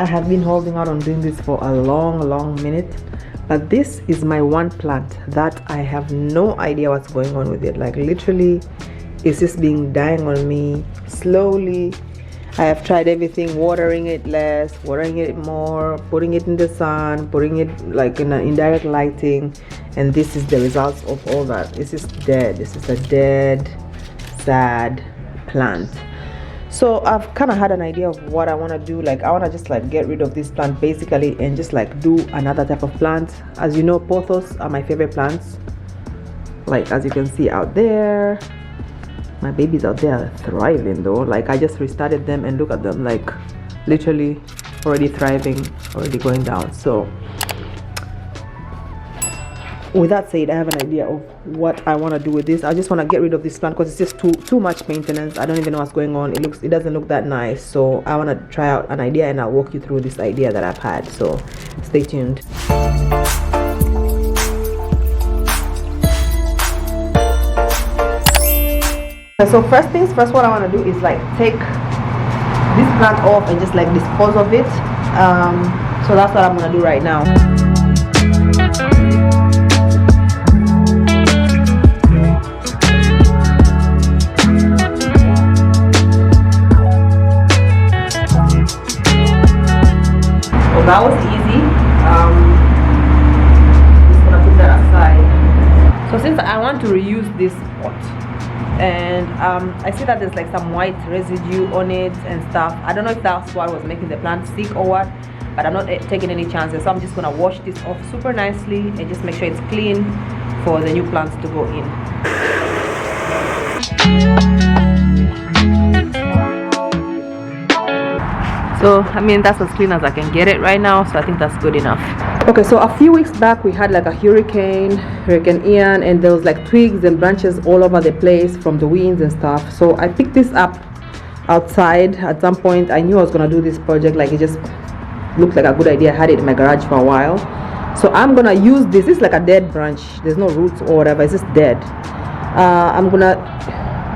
I have been holding out on doing this for a long minute, but this is my one plant that I have no idea what's going on with it. Like literally it's just being dying on me slowly. I have tried everything, watering it less, watering it more, putting it in the sun, putting it like in indirect lighting, and this is the results of all that. It's just dead. This is a dead, sad plant. So I've kind of had an idea of what I want to do. Like I want to just like get rid of this plant basically and just like do another type of plant. As you know, pothos are my favorite plants. Like as you can see out there, my babies out there are thriving though. Like I just restarted them and look at them, like literally already thriving, already going down. So with that said, I have an idea of what I want to do with this. I just want to get rid of this plant because it's just too much maintenance. I don't even know what's going on. It doesn't look that nice. So I want to try out an idea and I'll walk you through this idea that I've had. So stay tuned. So first things first, what I want to do is like take this plant off and just like dispose of it. So that's what I'm going to do right now. That was easy. Just gonna put that aside. So since I want to reuse this pot, and I see that there's like some white residue on it and stuff. I don't know if that's what was making the plant sick or what, but I'm not taking any chances. So I'm just gonna wash this off super nicely and just make sure it's clean for the new plants to go in. So I mean that's as clean as I can get it right now, so I think that's good enough. Okay, so a few weeks back we had like a Hurricane Ian, and there was like twigs and branches all over the place from the winds and stuff. So I picked this up outside at some point. I knew I was gonna do this project, like it just looked like a good idea. I had it in my garage for a while, so I'm gonna use this. This is like a dead branch, there's no roots or whatever, it's just dead. I'm gonna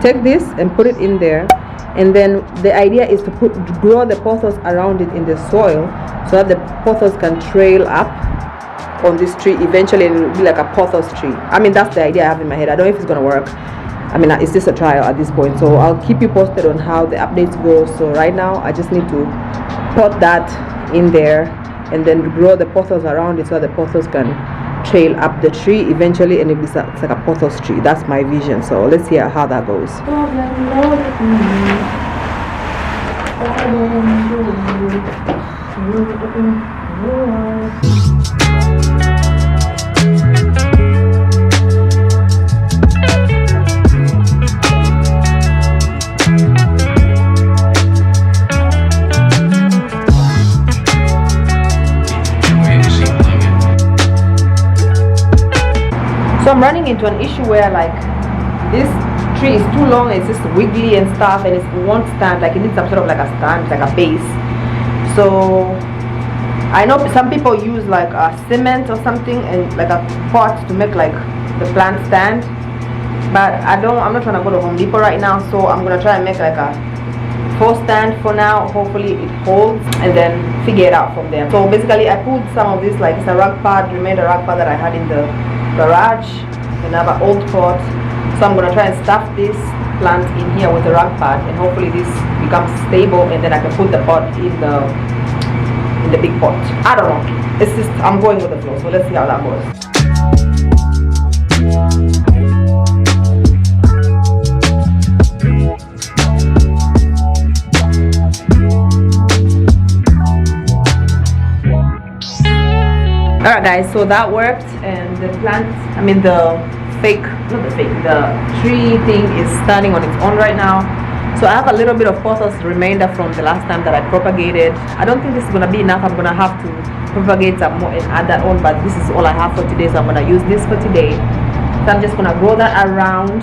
take this and put it in there. And then the idea is to grow the pothos around it in the soil so that the pothos can trail up on this tree. Eventually it will be like a pothos tree. I mean, that's the idea I have in my head. I don't know if it's gonna work. I mean, it's just a trial at this point, so I'll keep you posted on how the updates go. So right now I just need to put that in there and then grow the pothos around it so that the pothos can trail up the tree eventually, and it's like a pothos tree. That's my vision. So let's see how that goes. So I'm running into an issue where like this tree is too long, it's just wiggly and stuff, and it won't stand. Like it needs some sort of like a stand, like a base. So I know some people use like a cement or something and like a pot to make like the plant stand, but I'm not trying to go to Home Depot right now, so I'm gonna try and make like a faux stand for now. Hopefully it holds, and then figure it out from there. So basically I pulled some of this, like it's a rug pad, remained a rug pad that I had in the garage, another old pot. So I'm gonna try and stuff this plant in here with the rug pad, and hopefully this becomes stable, and then I can put the pot in the big pot. I don't know, it's just I'm going with the flow, so let's see how that goes. Alright guys, so that worked, and the plant, the tree thing is standing on its own right now. So I have a little bit of pothos remainder from the last time that I propagated. I don't think this is going to be enough. I'm going to have to propagate some more and add that on, but this is all I have for today, so I'm going to use this for today. So I'm just going to grow that around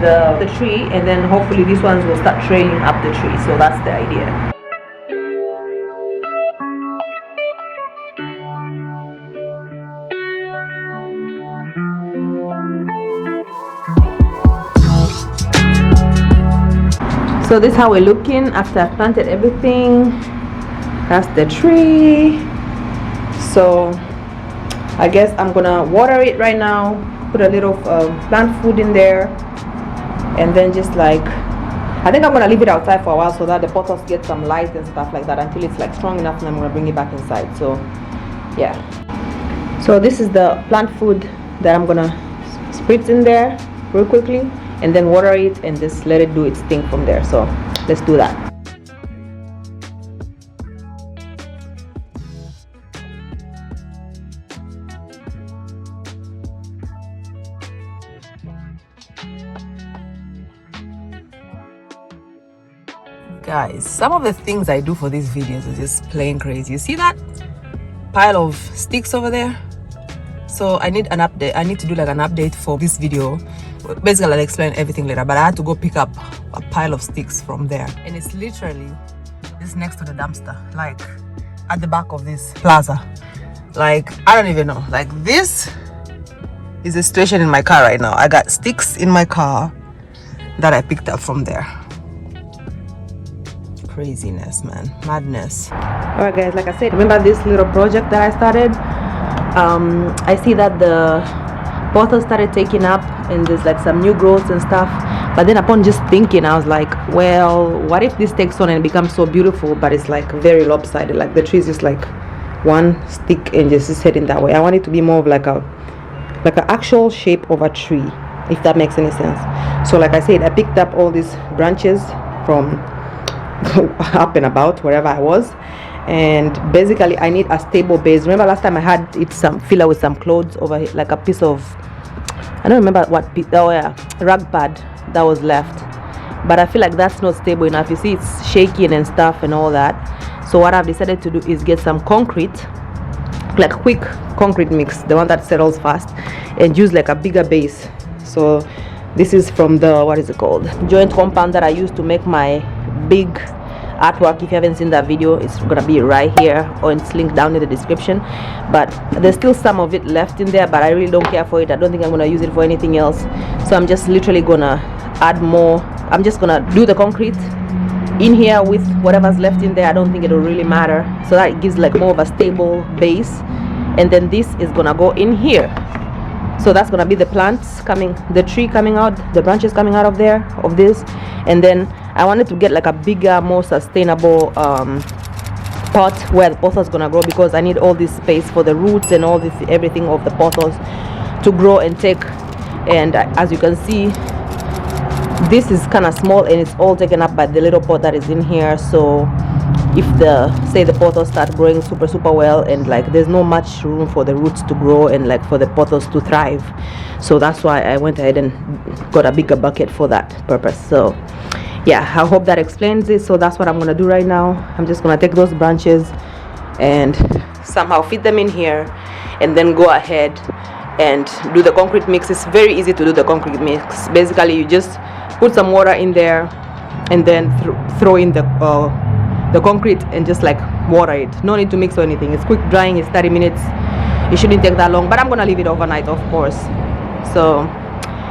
the tree, and then hopefully these ones will start trailing up the tree. So that's the idea. So this is how we're looking after I've planted everything. That's the tree. So I guess I'm gonna water it right now, put a little plant food in there, and then just like, I think I'm gonna leave it outside for a while so that the pothos get some light and stuff like that until it's like strong enough, and I'm gonna bring it back inside. So yeah, so this is the plant food that I'm gonna spritz in there real quickly, and then water it and just let it do its thing from there. So let's do that. Guys, some of the things I do for these videos is just plain crazy. You see that pile of sticks over there? So I need an update. I need to do like an update for this video. Basically, I'll explain everything later, but I had to go pick up a pile of sticks from there, and it's literally just next to the dumpster, like at the back of this plaza. Like, I don't even know. Like, this is the situation in my car right now. I got sticks in my car that I picked up from there. Craziness, man. Madness. All right, guys, like I said, remember this little project that I started? I see that the Pothos started taking up, and there's like some new growths and stuff. But then upon just thinking, I was like, well, what if this takes on and becomes so beautiful, but it's like very lopsided? Like the tree is just like one stick and just is heading that way. I want it to be more of like an actual shape of a tree, if that makes any sense. So like I said, I picked up all these branches from up and about wherever I was, and basically I need a stable base. Remember last time I had it some filler with some clothes over here, like a piece of, I don't remember what piece, oh yeah, rag pad that was left, but I feel like that's not stable enough. You see, it's shaking and stuff and all that. So what I've decided to do is get some concrete, like quick concrete mix, the one that settles fast, and use like a bigger base. So this is from the, what is it called, joint compound that I used to make my big artwork. If you haven't seen that video, it's gonna be right here, or it's linked down in the description. But there's still some of it left in there, but I really don't care for it. I don't think I'm gonna use it for anything else. So I'm just literally gonna add more. I'm just gonna do the concrete in here with whatever's left in there. I don't think it'll really matter, so that it gives like more of a stable base. And then this is gonna go in here. So that's gonna be the plants coming, the tree coming out, the branches coming out of there, of this. And then I wanted to get like a bigger, more sustainable pot where the pothos is gonna grow, because I need all this space for the roots and all this, everything of the pothos to grow and take. And as you can see, this is kind of small and it's all taken up by the little pot that is in here. So if the pothos start growing super well, and like there's no much room for the roots to grow and like for the pothos to thrive, so that's why I went ahead and got a bigger bucket for that purpose. So yeah, I hope that explains it. So that's what I'm gonna do right now. I'm just gonna take those branches and somehow fit them in here, and then go ahead and do the concrete mix. It's very easy to do the concrete mix. Basically, you just put some water in there and then throw in the concrete and just like water it. No need to mix or anything. It's quick drying. It's 30 minutes. It shouldn't take that long, but I'm gonna leave it overnight, of course. So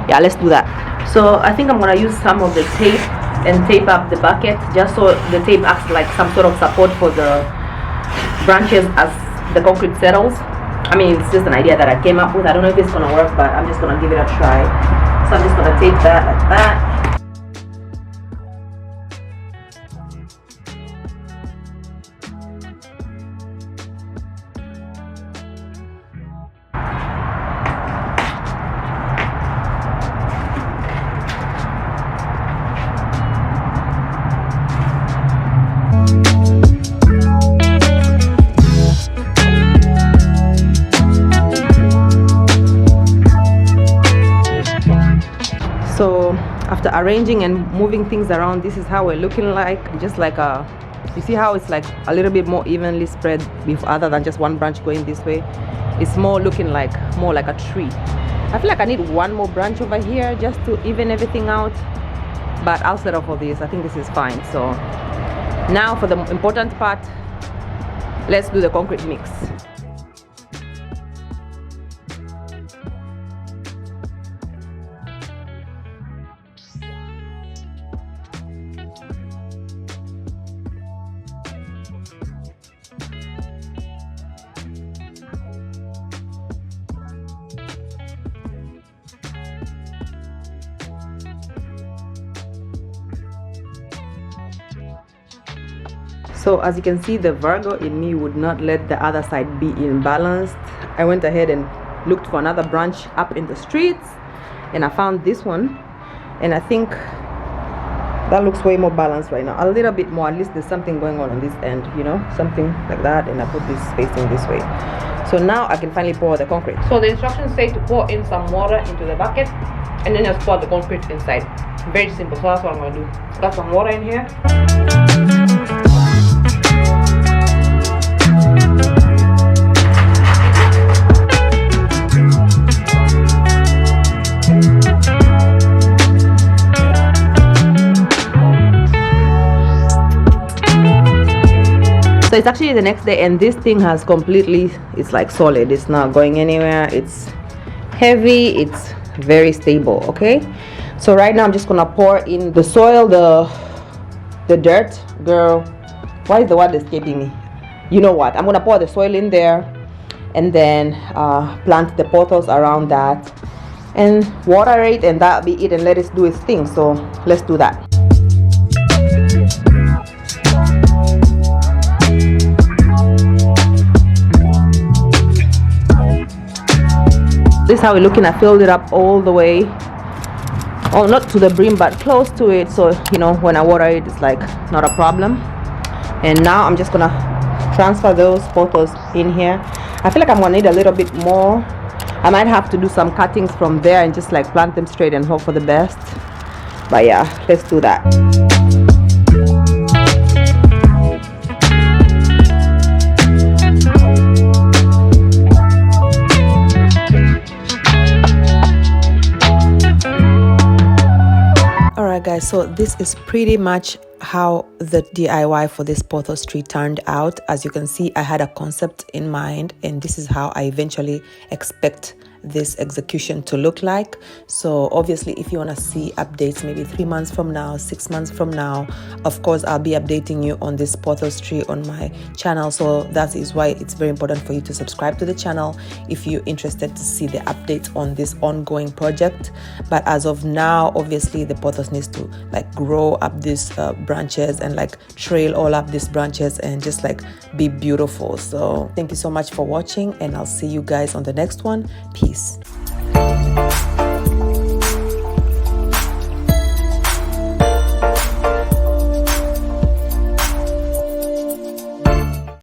yeah, let's do that. So I think I'm gonna use some of the tape and tape up the bucket, just so the tape acts like some sort of support for the branches as the concrete settles. I mean, it's just an idea that I came up with. I don't know if it's gonna work, but I'm just gonna give it a try. So I'm just gonna tape that like that. So after arranging and moving things around, this is how we're looking like. Just like a, you see how it's like a little bit more evenly spread with, other than just one branch going this way. It's more looking like more like a tree. I feel like I need one more branch over here just to even everything out, but I'll settle for this. I think this is fine. So now for the important part, let's do the concrete mix. So as you can see, the Virgo in me would not let the other side be imbalanced. I went ahead and looked for another branch up in the streets, and I found this one, and I think that looks way more balanced right now, a little bit more. At least there's something going on this end, you know, something like that. And I put this facing this way, so now I can finally pour the concrete. So the instructions say to pour in some water into the bucket and then just pour the concrete inside. Very simple. So that's what I'm going to do. Got some water in here. So it's actually the next day, and this thing has completely, it's like solid, it's not going anywhere, it's heavy, it's very stable. Okay, so right now I'm just gonna pour in the soil, the dirt. Girl, why is the word escaping me? You know what, I'm gonna pour the soil in there and then plant the pothos around that and water it, and that'll be it, and let it do its thing. So let's do that. This is how we're looking. I filled it up all the way, oh, not to the brim but close to it, so you know when I water it, it's like not a problem. And now I'm just gonna transfer those pothos in here. I feel like I'm gonna need a little bit more. I might have to do some cuttings from there and just like plant them straight and hope for the best, but yeah, let's do that. Alright guys, so this is pretty much how the DIY for this Pothos tree turned out. As you can see, I had a concept in mind, and this is how I eventually expect this execution to look like. So obviously, if you want to see updates maybe 3 months from now, 6 months from now, of course I'll be updating you on this Pothos tree on my channel. So that is why it's very important for you to subscribe to the channel if you're interested to see the updates on this ongoing project. But as of now, obviously the Pothos needs to like grow up these branches and like trail all up these branches and just like be beautiful. So thank you so much for watching, and I'll see you guys on the next one. Peace.